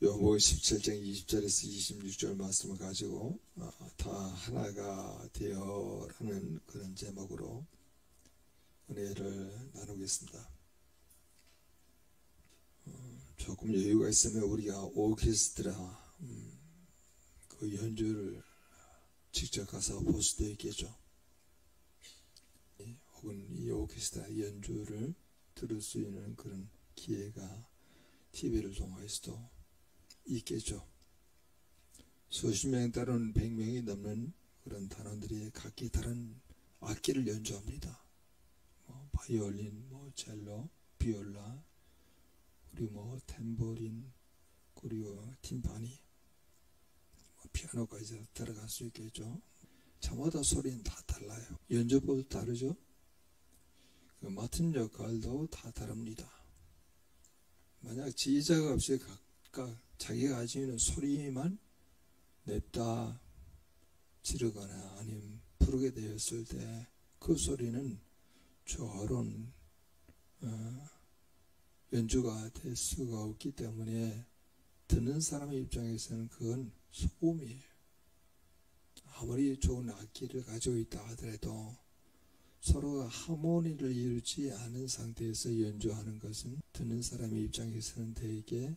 요한복음 17장 20절에서 26절 말씀을 가지고 다 하나가 되어라는 그런 제목으로 은혜를 나누겠습니다. 조금 여유가 있으면 우리가 오케스트라 그 연주를 직접 가서 볼 수도 있겠죠. 혹은 이 오케스트라 연주를 들을 수 있는 그런 기회가 TV를 통해서도 있겠죠. 수십 명 따른 100명이 넘는 그런 단원들이 각기 다른 악기를 연주합니다. 바이올린, 첼로, 비올라, 그리고 탬보린, 그리고 팀파니, 피아노까지 들어갈 수 있겠죠. 저마다 소리는 다 달라요. 연주법도 다르죠. 그 맡은 역할도 다 다릅니다. 만약 지휘자가 없이 각각 자기가 가지고 있는 소리만 냅다 지르거나 아니면 부르게 되었을 때 그 소리는 조화로운 연주가 될 수가 없기 때문에 듣는 사람의 입장에서는 그건 소음이에요. 아무리 좋은 악기를 가지고 있다 하더라도 서로가 하모니를 이루지 않은 상태에서 연주하는 것은 듣는 사람의 입장에서는 되게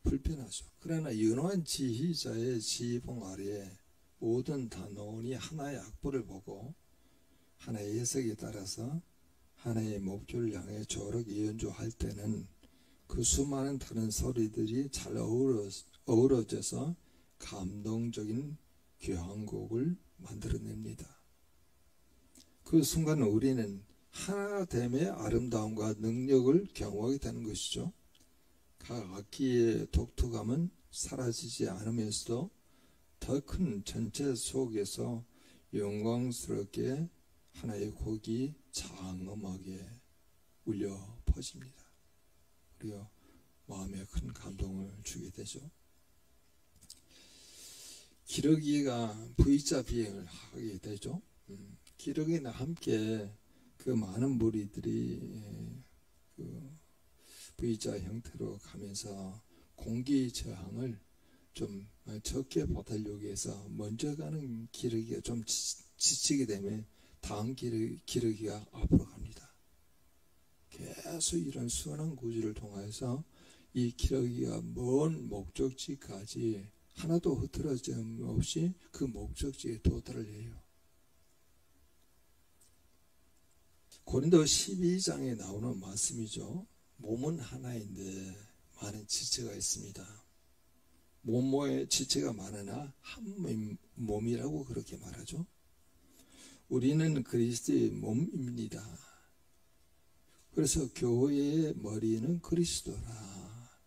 불편하죠. 그러나 연호한 지휘자의 지휘봉 아래에 모든 단원이 하나의 악보를 보고 하나의 해석에 따라서 하나의 목표를 향해 조력이 연주할 때는 그 수많은 다른 소리들이 잘 어우러져서 감동적인 교향곡을 만들어냅니다. 그 순간 우리는 하나됨의 아름다움과 능력을 경험하게 되는 것이죠. 각 악기의 독특함은 사라지지 않으면서도 더 큰 전체 속에서 영광스럽게 하나의 곡이 장엄하게 울려 퍼집니다. 그리고 마음에 큰 감동을 주게 되죠. 기러기가 V자 비행을 하게 되죠. 기러기나 함께 그 많은 무리들이 그 V자 형태로 가면서 공기 저항을 좀 적게 받으려고 해서 먼저 가는 기러기가 좀 지치게 되면 다음 기러기가 앞으로 갑니다. 계속 이런 수완한 구조를 통해서 이 기러기가 먼 목적지까지 하나도 흐트러짐 없이 그 목적지에 도달을 해요. 고린도 12장에 나오는 말씀이죠. 몸은 하나인데 많은 지체가 있습니다. 몸에 지체가 많으나 한 몸이라고 그렇게 말하죠. 우리는 그리스도의 몸입니다. 그래서 교회의 머리는 그리스도라.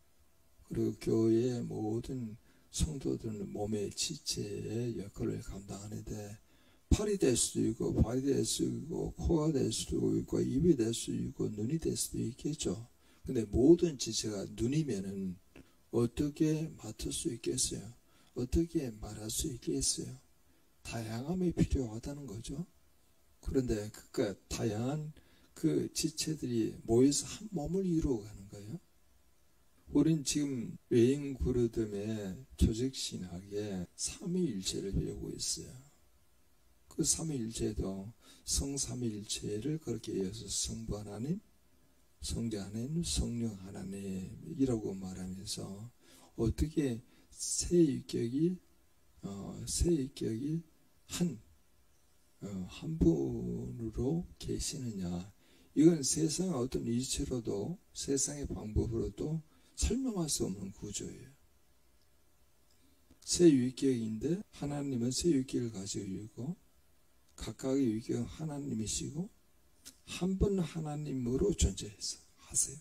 그리고 교회의 모든 성도들은 몸의 지체의 역할을 감당하는데 팔이 될 수도 있고 발이 될 수도 있고 코가 될 수도 있고 입이 될 수도 있고 눈이 될 수도 있겠죠. 근데 모든 지체가 눈이면은 어떻게 맡을 수 있겠어요? 어떻게 말할 수 있겠어요? 다양함이 필요하다는 거죠. 그런데 그 다양한 그 지체들이 모여서 한 몸을 이루어가는 거예요. 우린 지금 외인 그루듬의 조직신학에 삼위일체를 배우고 있어요. 그 삼위일체도 성삼위일체를 그렇게 이어서 성부 하나님, 성자 하나님, 성령 하나님이라고 말하면서 어떻게 세 인격이 한 분으로 계시느냐. 이건 세상의 어떤 이치로도 세상의 방법으로도 설명할 수 없는 구조예요. 세 유격인데 하나님은 세 유격을 가지고 있고 각각의 유격은 하나님이시고 한 분 하나님으로 존재하세요.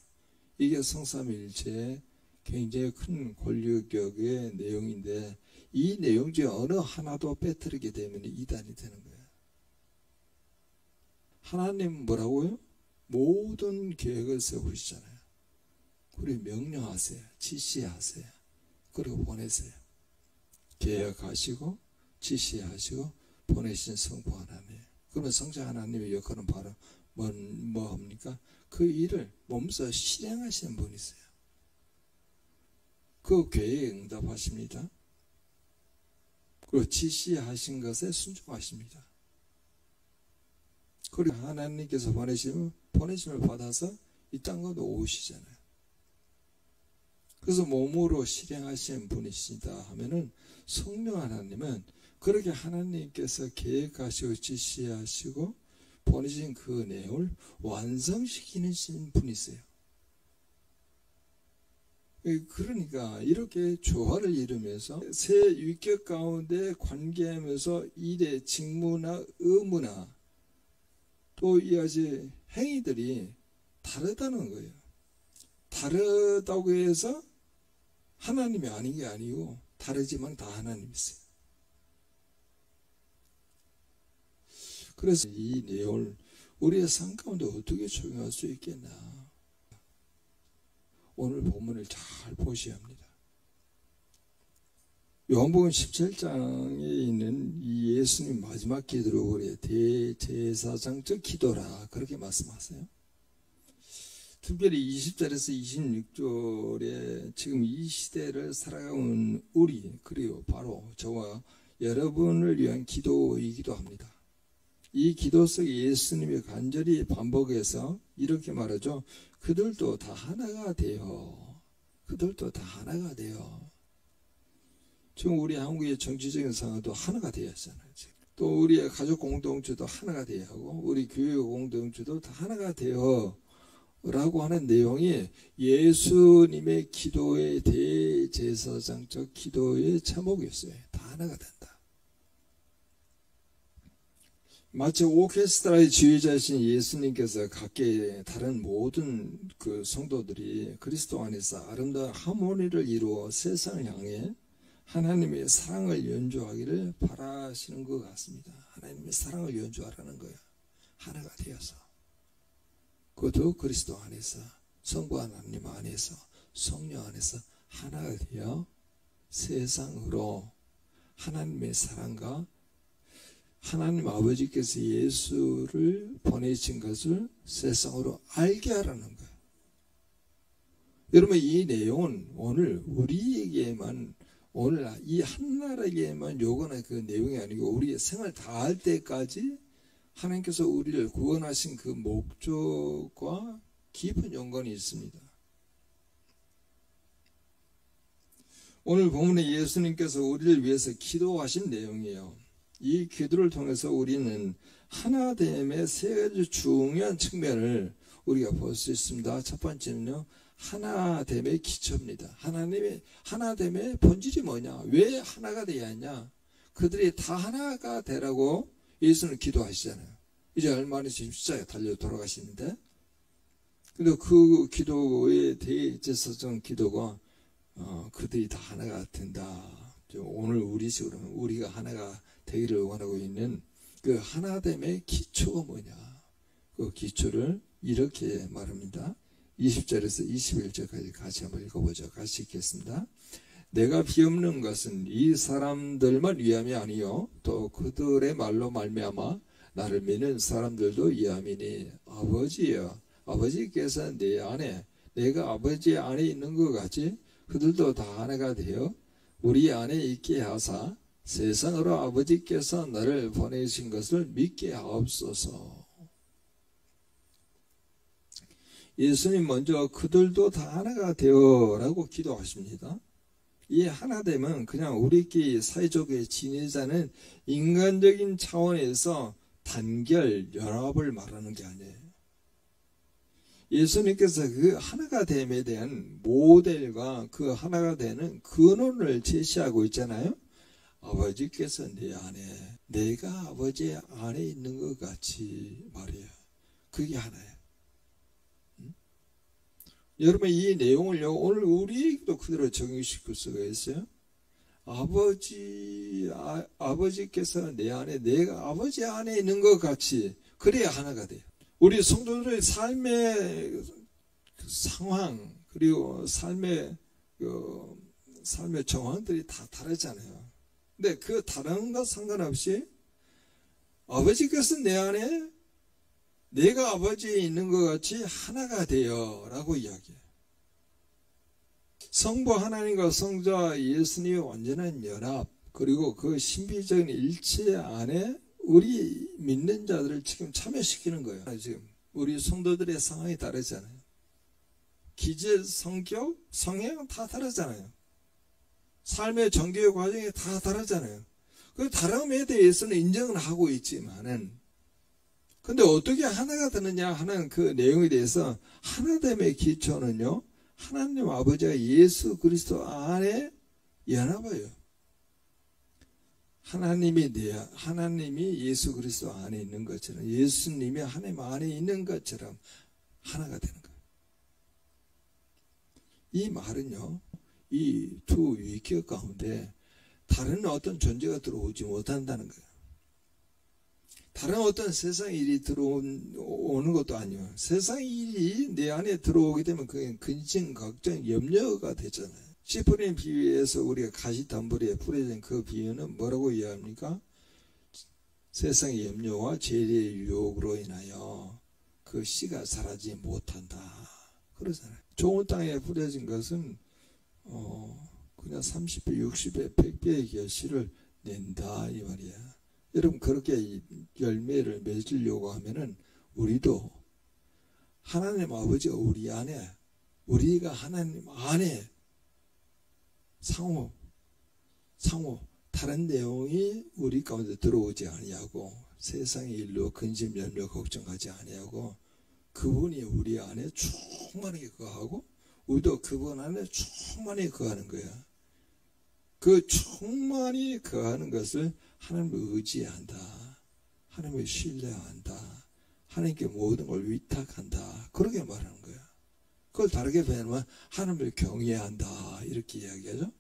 이게 성삼위일체의 굉장히 큰 권력의 내용인데 이 내용 중에 어느 하나도 빼뜨리게 되면 이단이 되는 거예요. 하나님 뭐라고요? 모든 계획을 세우시잖아요. 그리고 명령하세요. 지시하세요. 그리고 보내세요. 계획하시고 지시하시고 보내신 성부 하나님. 그러면 성자 하나님의 역할은 바로 뭡니까? 그 일을 몸소 실행하시는 분이세요. 그 계획에 응답하십니다. 그리고 지시하신 것에 순종하십니다. 그리고 하나님께서 보내심을 받아서 이 땅으로 오시잖아요. 그래서 몸으로 실행하신 분이시다 하면은 성령 하나님은 그렇게 하나님께서 계획하시고 지시하시고 보내신 그 내용을 완성시키는 분이세요. 그러니까 이렇게 조화를 이루면서 새 유격 가운데 관계하면서 일의 직무나 의무나 또 이아지 행위들이 다르다는 거예요. 다르다고 해서 하나님이 아닌 게 아니고 다르지만 다 하나님이세요. 그래서 이 내용을 우리의 삶 가운데 어떻게 적용할 수 있겠나. 오늘 본문을 잘 보셔야 합니다. 요한복음 17장에 있는 이 예수님 마지막 기도를 우리의 대제사장적 기도라 그렇게 말씀하세요. 특별히 20절에서 26절에 지금 이 시대를 살아가는 우리 그리고 바로 저와 여러분을 위한 기도이기도 합니다. 이 기도 속에 예수님이 간절히 반복해서 이렇게 말하죠. 그들도 다 하나가 되어. 그들도 다 하나가 되어. 지금 우리 한국의 정치적인 상황도 하나가 되었잖아요. 지금. 또 우리의 가족 공동체도 하나가 되어 하고 우리 교회 공동체도 다 하나가 되어 라고 하는 내용이 예수님의 기도의 대제사장적 기도의 제목이었어요. 다 하나가 된다. 마치 오케스트라의 지휘자이신 예수님께서 각계 다른 모든 그 성도들이 그리스도 안에서 아름다운 하모니를 이루어 세상을 향해 하나님의 사랑을 연주하기를 바라시는 것 같습니다. 하나님의 사랑을 연주하라는 거예요. 하나가 되어서. 그것도 그리스도 안에서, 성부 하나님 안에서, 성령 안에서 하나가 되어 세상으로 하나님의 사랑과 하나님 아버지께서 예수를 보내신 것을 세상으로 알게 하라는 거예요. 여러분 이 내용은 오늘 우리에게만 오늘 이 한 나라에게만 요구하는 그 내용이 아니고 우리의 생활 다 할 때까지 하나님께서 우리를 구원하신 그 목적과 깊은 연관이 있습니다. 오늘 본문에 예수님께서 우리를 위해서 기도하신 내용이에요. 이 기도를 통해서 우리는 하나됨의 세 가지 중요한 측면을 우리가 볼 수 있습니다. 첫 번째는요. 하나됨의 기초입니다. 하나님의 하나됨의 본질이 뭐냐? 왜 하나가 되어야 하냐? 그들이 다 하나가 되라고 예수는 기도하시잖아요. 이제 얼마 안에 지금 십자가에 달려 돌아가시는데 근데 그 기도의 대제사장 기도가 그들이 다 하나가 된다. 오늘 우리식으로 우리가 하나가 되기를 원하고 있는 그 하나됨의 기초가 뭐냐? 그 기초를 이렇게 말합니다. 20절에서 21절까지 같이 한번 읽어보죠. 같이 읽겠습니다. 내가 비옵는 것은 이 사람들만 위함이 아니요 또 그들의 말로 말미암아 나를 믿는 사람들도 위함이니 아버지여 아버지께서 내 안에 내가 아버지 안에 있는 것 같이 그들도 다 하나가 되어 우리 안에 있게 하사 세상으로 아버지께서 나를 보내신 것을 믿게 하옵소서. 예수님 먼저 그들도 다 하나가 되어라고 기도하십니다. 이 하나됨은 그냥 우리끼리 사회적으로 지내자는 인간적인 차원에서 단결, 연합을 말하는 게 아니에요. 예수님께서 그 하나가 됨에 대한 모델과 그 하나가 되는 근원을 제시하고 있잖아요. 아버지께서 내 안에 내가 아버지 안에 있는 것 같이 말이에요. 그게 하나예요. 여러분 이 내용을요 오늘 우리도 그대로 적용시킬 수가 있어요. 아버지께서 내 안에 내가 아버지 안에 있는 것 같이 그래야 하나가 돼요. 우리 성도들의 삶의 상황 그리고 삶의 정황들이 다 다르잖아요. 근데 그 다른 것 상관없이 아버지께서 내 안에 내가 아버지에 있는 것 같이 하나가 되어 라고 이야기해요. 성부 하나님과 성자 예수님의 완전한 연합, 그리고 그 신비적인 일체 안에 우리 믿는 자들을 지금 참여시키는 거예요. 지금 우리 성도들의 상황이 다르잖아요. 기질, 성격, 성향은 다 다르잖아요. 삶의 전개의 과정이 다 다르잖아요. 그 다름에 대해서는 인정은 하고 있지만은, 근데 어떻게 하나가 되느냐 하는 그 내용에 대해서 하나됨의 기초는요, 하나님 아버지가 예수 그리스도 안에 연합해요. 하나님이 예수 그리스도 안에 있는 것처럼, 예수님이 하나님 안에 있는 것처럼 하나가 되는 거예요. 이 말은요, 이 두 위격 가운데 다른 어떤 존재가 들어오지 못한다는 거예요. 다른 어떤 세상 일이 들어오는 것도 아니에요. 세상 일이 내 안에 들어오게 되면 그게 근심, 걱정, 염려가 되잖아요. 씨 뿌리는 비유에서 우리가 가시덤불에 뿌려진 그 비유는 뭐라고 이해합니까? 세상의 염려와 죄의 유혹으로 인하여 그 씨가 자라지 못한다, 그러잖아요. 좋은 땅에 뿌려진 것은 그냥 30배, 60배, 100배의 결실을 낸다, 이 말이야. 여러분, 그렇게 열매를 맺으려고 하면은 우리도 하나님 아버지가 우리 안에, 우리가 하나님 안에 상호 다른 내용이 우리 가운데 들어오지 아니하고, 세상의 일로 근심, 염려, 걱정하지 아니하고, 그분이 우리 안에 충만하게 거하고 우리도 그분 안에 충만히 거하는 거야. 그 충만히 거하는 것을 하나님을 의지한다, 하나님을 신뢰한다, 하나님께 모든 걸 위탁한다, 그렇게 말하는 거야. 그걸 다르게 표현하면 하나님을 경외한다, 이렇게 이야기하죠.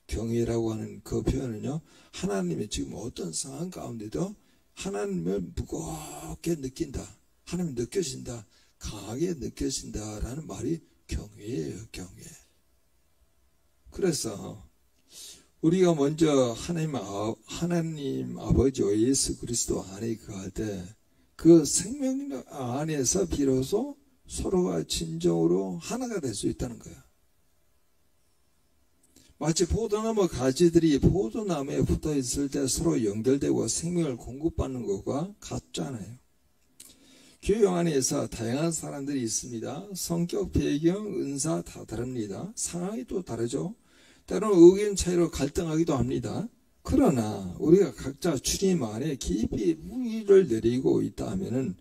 경외라고 하는 그 표현은요, 하나님이 지금 어떤 상황 가운데도 하나님을 무겁게 느낀다, 하나님을 느껴진다, 강하게 느껴진다라는 말이 경외예요, 경외. 그래서 우리가 먼저 하나님 아버지와 예수 그리스도 안에 거할 때 그 생명 안에서 비로소 서로가 진정으로 하나가 될 수 있다는 거야. 마치 포도나무 가지들이 포도나무에 붙어 있을 때 서로 연결되고 생명을 공급받는 것과 같잖아요. 교회 안에서 다양한 사람들이 있습니다. 성격, 배경, 은사 다 다릅니다. 상황이 또 다르죠. 때로는 의견 차이로 갈등하기도 합니다. 그러나 우리가 각자 주님 안에 깊이 뿌리를 내리고 있다 하면은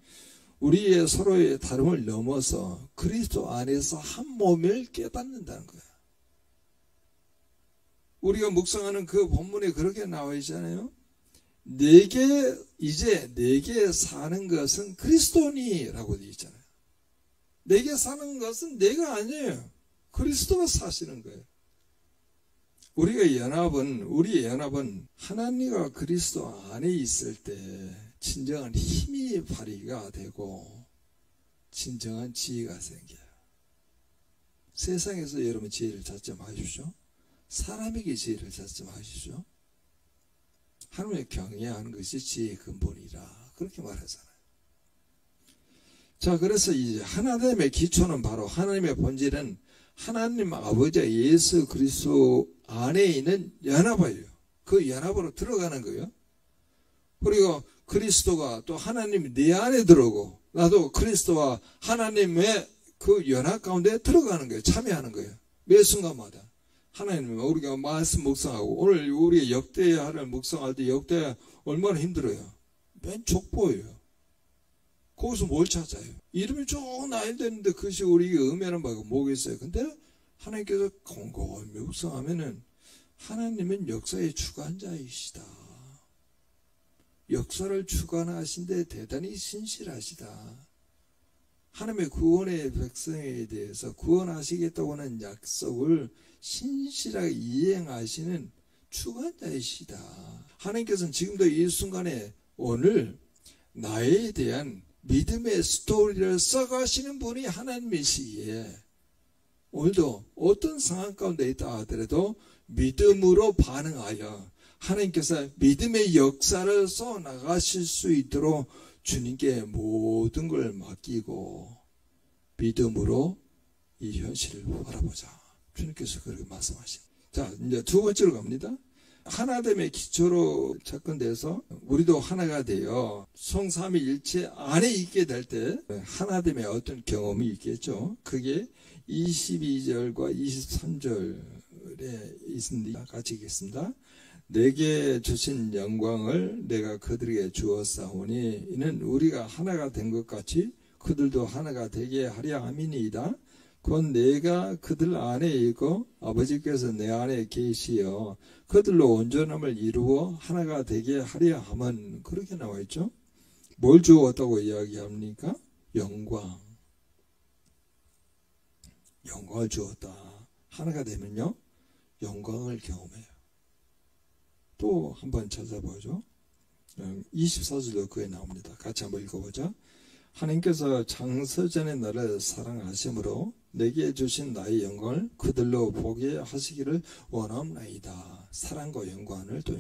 우리의 서로의 다름을 넘어서 그리스도 안에서 한 몸을 깨닫는다는 거야. 우리가 묵상하는 그 본문에 그렇게 나와 있잖아요. 이제 내게 사는 것은 그리스도니라고 되어 있잖아요. 내게 사는 것은 내가 아니에요. 그리스도가 사시는 거예요. 우리의 연합은 하나님과 그리스도 안에 있을 때 진정한 힘이 발휘가 되고 진정한 지혜가 생겨요. 세상에서 여러분 지혜를 찾지 마십시오. 사람에게 지혜를 찾지 마십시오. 하나님을 경외하는 것이 지혜의 근본이라, 그렇게 말하잖아요. 자, 그래서 이 하나됨의 기초는 바로 하나님의 본질은 하나님 아버지 예수 그리스도 안에 있는 연합이에요. 그 연합으로 들어가는 거예요. 그리고 그리스도가 또 하나님이 내 안에 들어오고 나도 그리스도와 하나님의 그 연합 가운데 들어가는 거예요. 참여하는 거예요. 매 순간마다. 하나님, 우리가 말씀 묵상하고, 오늘 우리 역대하를 묵상할 때 역대 얼마나 힘들어요. 맨 족보예요. 거기서 뭘 찾아요? 이름이 쭉 나야 되는데 그것이 우리에게 의미하는 바가 뭐겠어요? 근데 하나님께서 곰곰이 묵상하면은 하나님은 역사의 주관자이시다. 역사를 주관하신데 대단히 신실하시다. 하나님의 구원의 백성에 대해서 구원하시겠다고 하는 약속을 신실하게 이행하시는 주관자이시다. 하나님께서는 지금도 이 순간에 오늘 나에 대한 믿음의 스토리를 써가시는 분이 하나님이시기에 오늘도 어떤 상황 가운데 있다 하더라도 믿음으로 반응하여 하나님께서 믿음의 역사를 써나가실 수 있도록 주님께 모든 걸 맡기고 믿음으로 이 현실을 바라보자. 주님께서 그렇게 말씀하십니다. 자, 이제 두 번째로 갑니다. 하나됨의 기초로 접근돼서 우리도 하나가 되어 성삼위일체 안에 있게 될 때 하나됨의 어떤 경험이 있겠죠. 그게 22절과 23절에 있습니다. 같이 읽겠습니다. 내게 주신 영광을 내가 그들에게 주었사오니 이는 우리가 하나가 된 것 같이 그들도 하나가 되게 하려 함이니이다. 곧 내가 그들 안에 있고 아버지께서 내 안에 계시어 그들로 온전함을 이루어 하나가 되게 하려 함은 그렇게 나와 있죠. 뭘 주었다고 이야기합니까? 영광. 영광을 주었다. 하나가 되면요, 영광을 경험해요. 또 한번 찾아보죠. 24절도 그에 나옵니다. 같이 한번 읽어보자. 하나님께서 창세전에 나를 사랑하심으로 내게 주신 나의 영광을 그들로 보게 하시기를 원하옵나이다. 사랑과 영광을 또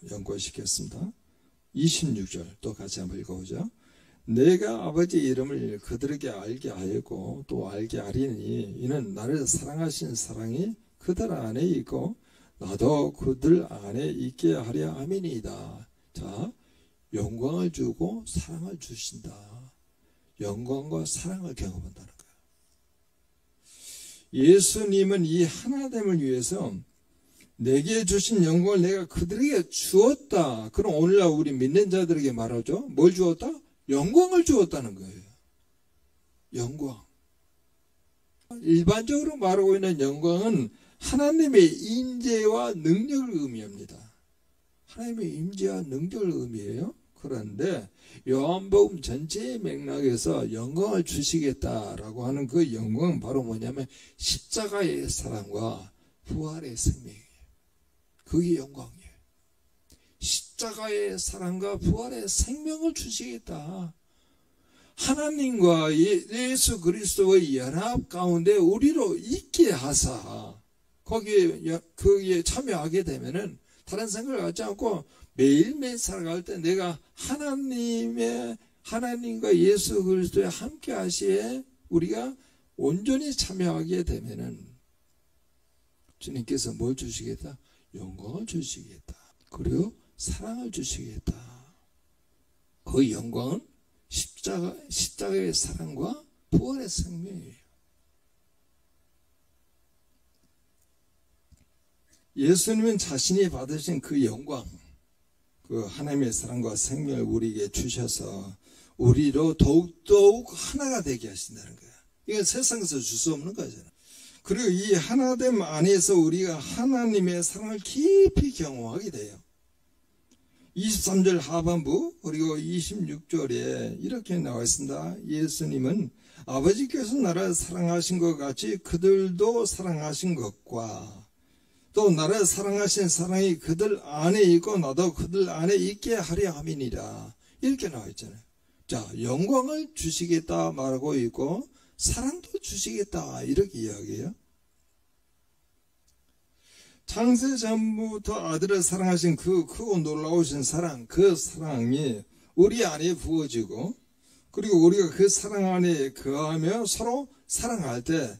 연구시켰습니다. 26절 또 같이 한번 읽어보죠. 내가 아버지 이름을 그들에게 알게 하였고 또 알게 하리니 이는 나를 사랑하신 사랑이 그들 안에 있고 나도 그들 안에 있게 하려 함이니이다. 자, 영광을 주고 사랑을 주신다. 영광과 사랑을 경험한다는 거예요. 예수님은 이 하나됨을 위해서 내게 주신 영광을 내가 그들에게 주었다. 그럼 오늘날 우리 믿는 자들에게 말하죠. 뭘 주었다? 영광을 주었다는 거예요. 영광. 일반적으로 말하고 있는 영광은 하나님의 임재와 능력을 의미합니다. 하나님의 임재와 능력을 의미해요. 그런데 요한복음 전체의 맥락에서 영광을 주시겠다라고 하는 그 영광은 바로 뭐냐면 십자가의 사랑과 부활의 생명이에요. 그게 영광이에요. 십자가의 사랑과 부활의 생명을 주시겠다. 하나님과 예수 그리스도의 연합 가운데 우리로 있게 하사 거기에 참여하게 되면은 다른 생각을 갖지 않고 매일매일 살아갈 때 내가 하나님과 예수 그리스도에 함께 하시에 우리가 온전히 참여하게 되면은 주님께서 뭘 주시겠다? 영광을 주시겠다. 그리고 사랑을 주시겠다. 그 영광은 십자가의 사랑과 부활의 생명이에요. 예수님은 자신이 받으신 그 영광, 그 하나님의 사랑과 생명을 우리에게 주셔서 우리로 더욱 하나가 되게 하신다는 거야. 이건 세상에서 줄 수 없는 거잖아. 그리고 이 하나됨 안에서 우리가 하나님의 사랑을 깊이 경험하게 돼요. 23절 하반부 그리고 26절에 이렇게 나와 있습니다. 예수님은 아버지께서 나를 사랑하신 것 같이 그들도 사랑하신 것과 또 나를 사랑하신 사랑이 그들 안에 있고 나도 그들 안에 있게 하려 함이니라. 이렇게 나와 있잖아요. 자, 영광을 주시겠다 말하고 있고 사랑도 주시겠다 이렇게 이야기해요. 창세 전부터 아들을 사랑하신 그 크고 놀라우신 사랑, 그 사랑이 우리 안에 부어지고 그리고 우리가 그 사랑 안에 거하며 서로 사랑할 때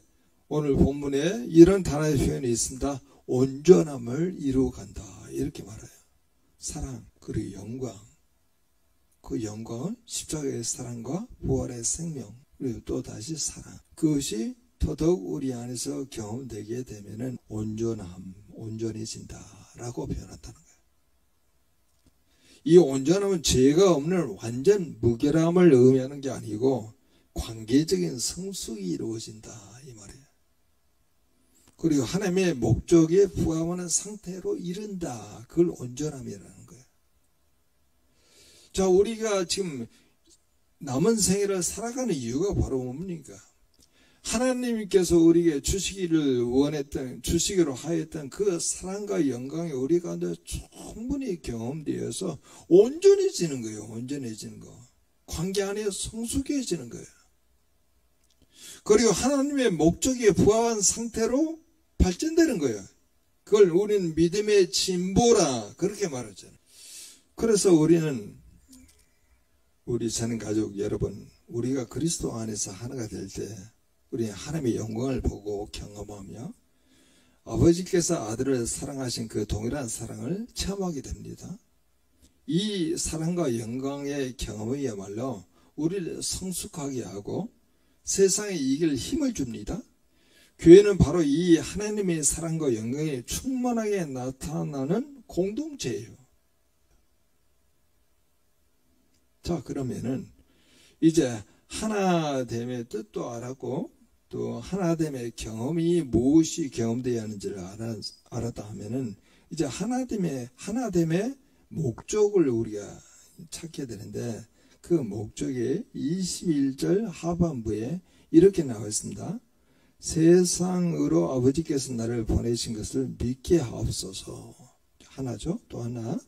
오늘 본문에 이런 단어의 표현이 있습니다. 온전함을 이루어간다 이렇게 말해요. 사랑 그리고 영광, 그 영광은 십자가의 사랑과 부활의 생명 그리고 또 다시 사랑, 그것이 더더욱 우리 안에서 경험되게 되면은 온전해진다라고 표현한다는 거예요. 이 온전함은 죄가 없는 완전 무결함을 의미하는 게 아니고 관계적인 성숙이 이루어진다 이 말이에요. 그리고 하나님의 목적에 부합하는 상태로 이른다. 그걸 온전함이라는 거예요. 자, 우리가 지금 남은 생애를 살아가는 이유가 바로 뭡니까? 하나님께서 우리에게 주시기로 하였던 그 사랑과 영광이 우리 가운데 충분히 경험되어서 온전해지는 거예요. 온전해지는 거. 관계 안에 성숙해지는 거예요. 그리고 하나님의 목적에 부합한 상태로 발전되는 거예요. 그걸 우리는 믿음의 진보라 그렇게 말하잖아요. 그래서 우리 사는 가족 여러분, 우리가 그리스도 안에서 하나가 될 때 우리 하나님의 영광을 보고 경험하며 아버지께서 아들을 사랑하신 그 동일한 사랑을 체험하게 됩니다. 이 사랑과 영광의 경험이야말로 우리를 성숙하게 하고 세상에 이길 힘을 줍니다. 교회는 바로 이 하나님의 사랑과 영광이 충만하게 나타나는 공동체예요. 자, 그러면은 이제 하나됨의 뜻도 알았고 또 하나됨의 경험이 무엇이 경험되어야 하는지를 알았다 하면은 이제 하나됨의 목적을 우리가 찾게 되는데 그 목적이 21절 하반부에 이렇게 나와 있습니다. 세상으로 아버지께서 나를 보내신 것을 믿게 하옵소서. 하나죠. 또 하나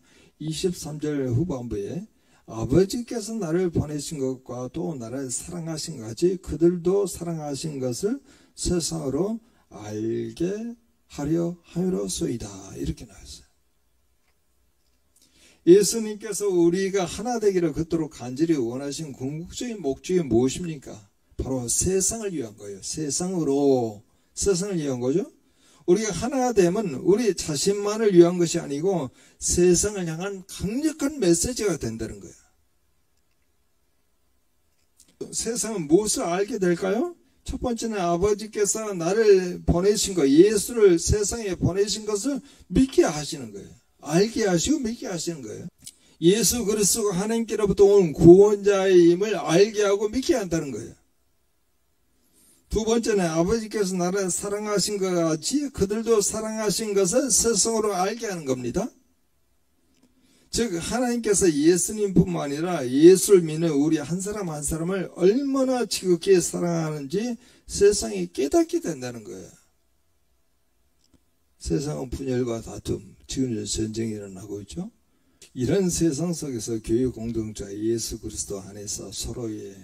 23절 후반부에 아버지께서 나를 보내신 것과 또 나를 사랑하신 것 같이 그들도 사랑하신 것을 세상으로 알게 하려 함이로소이다. 이렇게 나왔어요. 예수님께서 우리가 하나 되기를 그토록 간절히 원하신 궁극적인 목적이 무엇입니까? 바로 세상을 위한 거예요. 세상을 위한 거죠. 우리가 하나 되면 우리 자신만을 위한 것이 아니고 세상을 향한 강력한 메시지가 된다는 거예요. 세상은 무엇을 알게 될까요? 첫 번째는 아버지께서 나를 보내신 것, 예수를 세상에 보내신 것을 믿게 하시는 거예요. 알게 하시고 믿게 하시는 거예요. 예수 그리스도가 하나님께로부터 온 구원자임을 알게 하고 믿게 한다는 거예요. 두 번째는 아버지께서 나를 사랑하신 것 같이 그들도 사랑하신 것을 세상으로 알게 하는 겁니다. 즉 하나님께서 예수님뿐만 아니라 예수를 믿는 우리 한 사람 한 사람을 얼마나 지극히 사랑하는지 세상이 깨닫게 된다는 거예요. 세상은 분열과 다툼, 지금 전쟁이 일어나고 있죠. 이런 세상 속에서 교회 공동체 예수 그리스도 안에서 서로의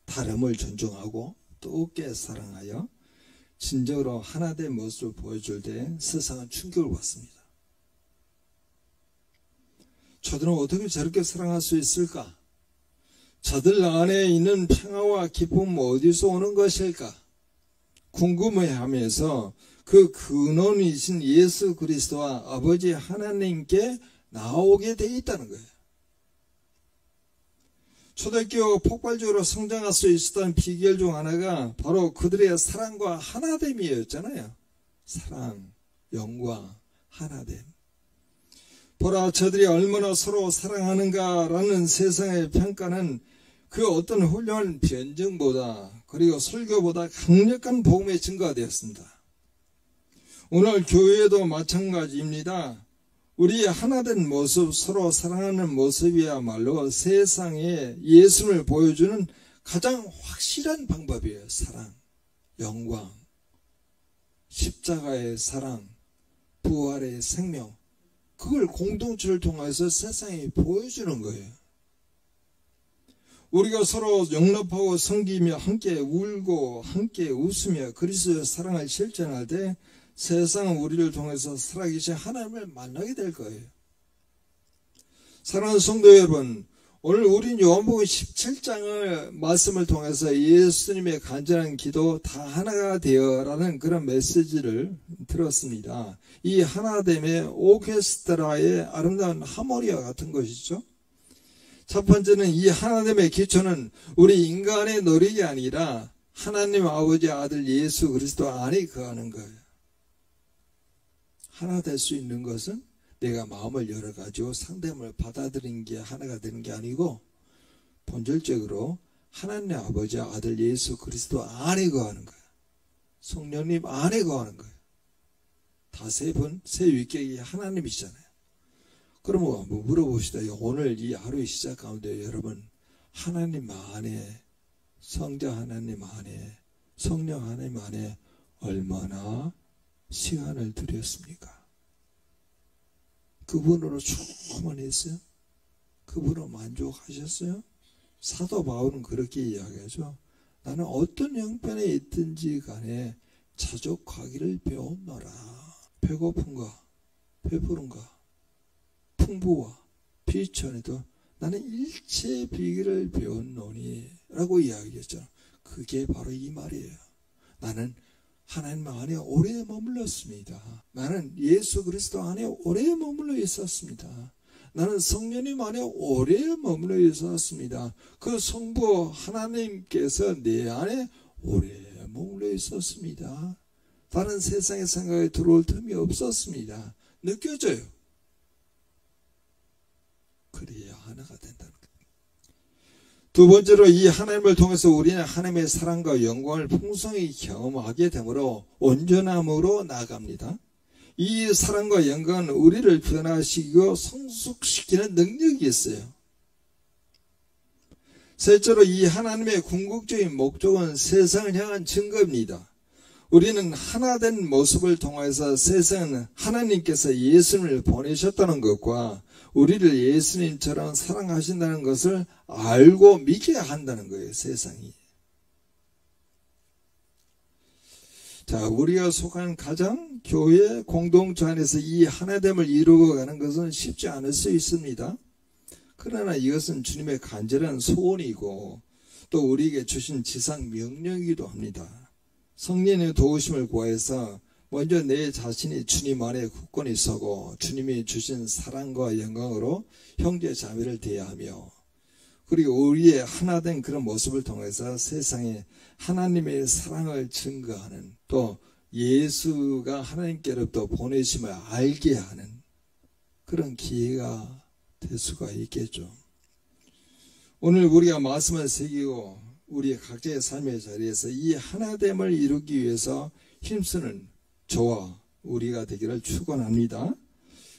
다름을 존중하고 뜨겁게 사랑하여 진정으로 하나된 모습을 보여줄 때 세상은 충격을 받습니다. 저들은 어떻게 저렇게 사랑할 수 있을까? 저들 안에 있는 평화와 기쁨은 어디서 오는 것일까? 궁금해하면서 그 근원이신 예수 그리스도와 아버지 하나님께 나오게 돼 있다는 거예요. 초대교회가 폭발적으로 성장할 수 있었던 비결 중 하나가 바로 그들의 사랑과 하나됨이었잖아요. 사랑, 영광, 하나됨. 보라, 저들이 얼마나 서로 사랑하는가라는 세상의 평가는 그 어떤 훌륭한 변증보다 그리고 설교보다 강력한 복음의 증거가 되었습니다. 오늘 교회도 마찬가지입니다. 우리 하나된 모습, 서로 사랑하는 모습이야말로 세상에 예수를 보여주는 가장 확실한 방법이에요. 사랑, 영광, 십자가의 사랑, 부활의 생명. 그걸 공동체를 통해서 세상에 보여주는 거예요. 우리가 서로 영접하고 섬기며 함께 울고 함께 웃으며 그리스도의 사랑을 실천할 때 세상은 우리를 통해서 살아계신 하나님을 만나게 될 거예요. 사랑하는 성도 여러분, 오늘 우린 요한복음 17장을 말씀을 통해서 예수님의 간절한 기도 다 하나가 되어라는 그런 메시지를 들었습니다. 이 하나됨의 오케스트라의 아름다운 하모니와 같은 것이죠. 첫 번째는 이 하나됨의 기초는 우리 인간의 노력이 아니라 하나님 아버지 아들 예수 그리스도 안에 거하는 거예요. 하나 될 수 있는 것은 내가 마음을 열어가지고 상대방을 받아들이는 게 하나가 되는 게 아니고 본질적으로 하나님 아버지 아들 예수 그리스도 안에 거하는 거예요. 성령님 안에 거하는 거예요. 다 세 위격이 하나님이시잖아요. 그러면 한번 물어봅시다. 오늘 이 하루의 시작 가운데 여러분 하나님 안에, 성자 하나님 안에, 성령 하나님 안에 얼마나 시간을 들였습니까? 그분으로 충만했어요? 그분으로 만족하셨어요? 사도 바울은 그렇게 이야기하죠. 나는 어떤 형편에 있든지 간에 자족하기를 배웠노라. 배고픔과 배부름과 풍부와 비천에도 나는 일체의 비결을 배웠노니 라고 이야기했죠. 그게 바로 이 말이에요. 나는 하나님 안에 오래 머물렀습니다. 나는 예수 그리스도 안에 오래 머물러 있었습니다. 나는 성령님 안에 오래 머물러 있었습니다. 그 성부 하나님께서 내 안에 오래 머물러 있었습니다. 다른 세상의 생각에 들어올 틈이 없었습니다. 느껴져요. 그래야 하나가 된다는 거예요. 두 번째로 이 하나님을 통해서 우리는 하나님의 사랑과 영광을 풍성히 경험하게 되므로 온전함으로 나아갑니다. 이 사랑과 영광은 우리를 변화시키고 성숙시키는 능력이 있어요. 셋째로 이 하나님의 궁극적인 목적은 세상을 향한 증거입니다. 우리는 하나된 모습을 통해서 세상은 하나님께서 예수님을 보내셨다는 것과 우리를 예수님처럼 사랑하신다는 것을 알고 믿게 한다는 거예요, 세상이. 자, 우리가 속한 가정, 교회, 공동체 안에서 이 하나됨을 이루어 가는 것은 쉽지 않을 수 있습니다. 그러나 이것은 주님의 간절한 소원이고 또 우리에게 주신 지상 명령이기도 합니다. 성령의 도우심을 구해서 먼저 내 자신이 주님 안에 굳건히 서고 주님이 주신 사랑과 영광으로 형제 자매를 대하며 그리고 우리의 하나된 그런 모습을 통해서 세상에 하나님의 사랑을 증거하는 또 예수가 하나님께로부터 보내심을 알게 하는 그런 기회가 될 수가 있겠죠. 오늘 우리가 말씀을 새기고 우리 각자의 삶의 자리에서 이 하나됨을 이루기 위해서 힘쓰는 저와 우리가 되기를 축원합니다.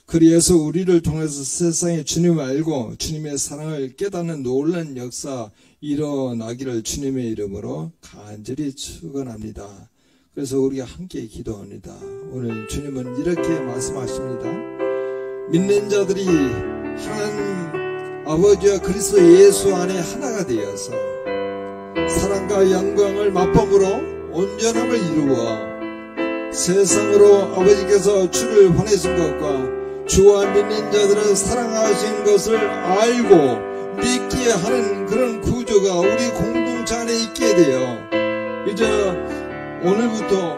그리해서 우리를 통해서 세상에 주님을 알고 주님의 사랑을 깨닫는 놀라운 역사 일어나기를 주님의 이름으로 간절히 축원합니다. 그래서 우리가 함께 기도합니다. 오늘 주님은 이렇게 말씀하십니다. 믿는 자들이 하나님 아버지와 그리스도 예수 안에 하나가 되어서 사랑과 영광을 맛봄으로 온전함을 이루어 세상으로 아버지께서 주를 보내신 것과 주와 믿는 자들을 사랑하신 것을 알고 믿게 하는 그런 구조가 우리 공동체 안에 있게 되어 이제 오늘부터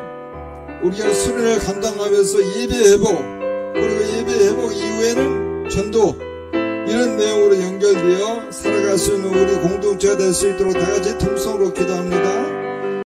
우리가 수련을 감당하면서 예배 회복 그리고 예배 회복 이후에는 전도 이런 내용으로 연결되어 살아갈 수 있는 우리 공동체가 될 수 있도록 다 같이 통성으로 기도합니다.